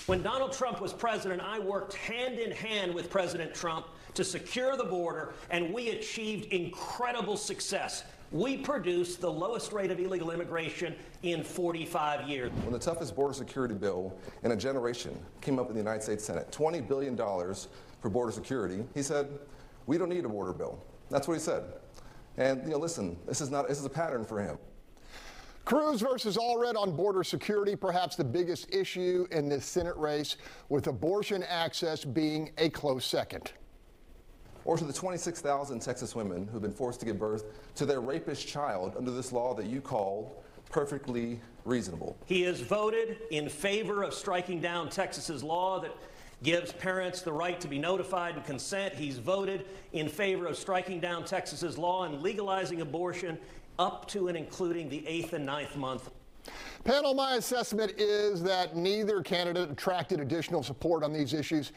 When Donald Trump was president, I worked hand in hand with President Trump to secure the border, and we achieved incredible success. We produced the lowest rate of illegal immigration in 45 years. When the toughest border security bill in a generation came up in the United States Senate, $20 billion for border security, he said, we don't need a border bill. That's what he said. And, listen, this is a pattern for him. Cruz versus Allred on border security, perhaps the biggest issue in this Senate race, with abortion access being a close second. Or to the 26,000 Texas women who've been forced to give birth to their rapist child under this law that you called perfectly reasonable. He has voted in favor of striking down Texas's law that gives parents the right to be notified and consent. He's voted in favor of striking down Texas's law and legalizing abortion up to and including the 8th and 9th month. Panel, my assessment is that neither candidate attracted additional support on these issues,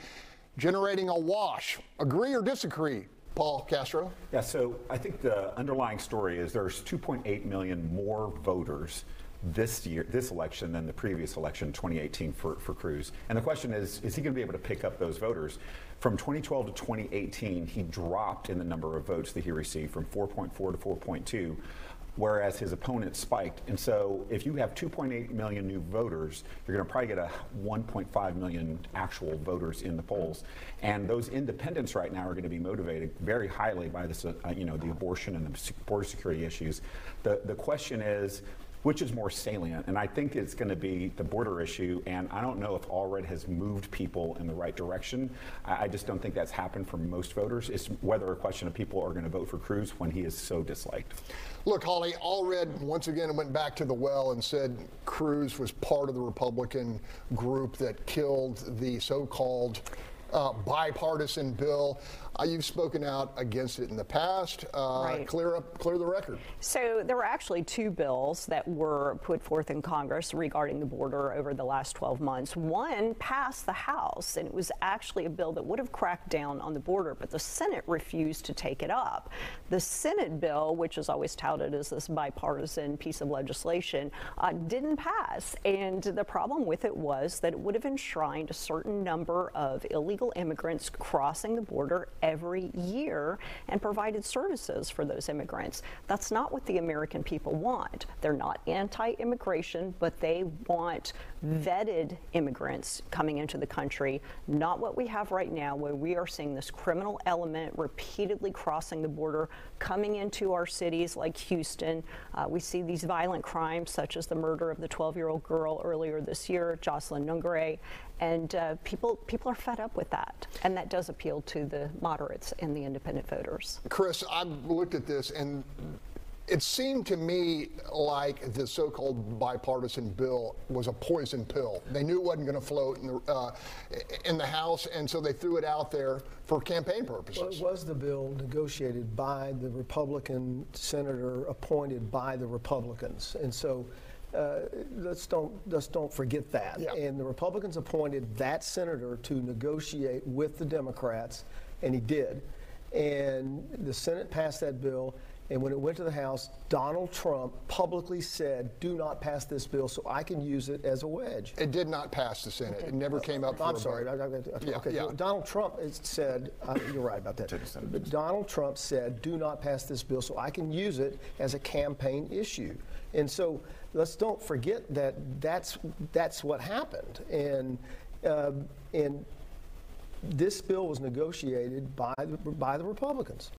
generating a wash. Agree or disagree, Paul Castro? Yeah, so I think the underlying story is there's 2.8 million more voters this election than the previous election, 2018, for Cruz. And the question is he going to be able to pick up those voters? From 2012 to 2018, he dropped in the number of votes that he received from 4.4 to 4.2, whereas his opponent spiked. And so if you have 2.8 million new voters, you're going to probably get a 1.5 million actual voters in the polls. And those independents right now are going to be motivated very highly by this, the abortion and the border security issues. The question is, which is more salient? And I think it's going to be the border issue, and I don't know if Allred has moved people in the right direction. I just don't think that's happened for most voters. It's whether a question of people are going to vote for Cruz when he is so disliked. Look, Holly, Allred once again went back to the well and said Cruz was part of the Republican group that killed the so-called bipartisan bill. You've spoken out against it in the past. Right. Clear the record. So there were actually two bills that were put forth in Congress regarding the border over the last 12 months. One passed the House, and it was actually a bill that would have cracked down on the border, but the Senate refused to take it up. The Senate bill, which is always touted as this bipartisan piece of legislation, didn't pass. And the problem with it was that it would have enshrined a certain number of illegal immigrants crossing the border every year and provided services for those immigrants. That's not what the American people want. They're not anti-immigration, but they want vetted immigrants coming into the country, not what we have right now, where we are seeing this criminal element repeatedly crossing the border, coming into our cities like Houston. We see these violent crimes, such as the murder of the 12-year-old girl earlier this year, Jocelyn Nungare, and people are fed up with that, and that does appeal to the moderates and the independent voters. Chris, I've looked at this, and it seemed to me like the so-called bipartisan bill was a poison pill. They knew it wasn't going to float in the House, and so they threw it out there for campaign purposes. Well, it was the bill negotiated by the Republican senator appointed by the Republicans, and so let's don't forget that. Yeah. And the Republicans appointed that senator to negotiate with the Democrats, and he did. And the Senate passed that bill. And when it went to the House, Donald Trump publicly said, do not pass this bill so I can use it as a wedge. It did not pass the Senate. It never came up for I'm sorry. Okay. Yeah. Donald Trump said, you're right about that. But Donald Trump said, do not pass this bill so I can use it as a campaign issue. And so let's don't forget that that's what happened. And this bill was negotiated by the Republicans.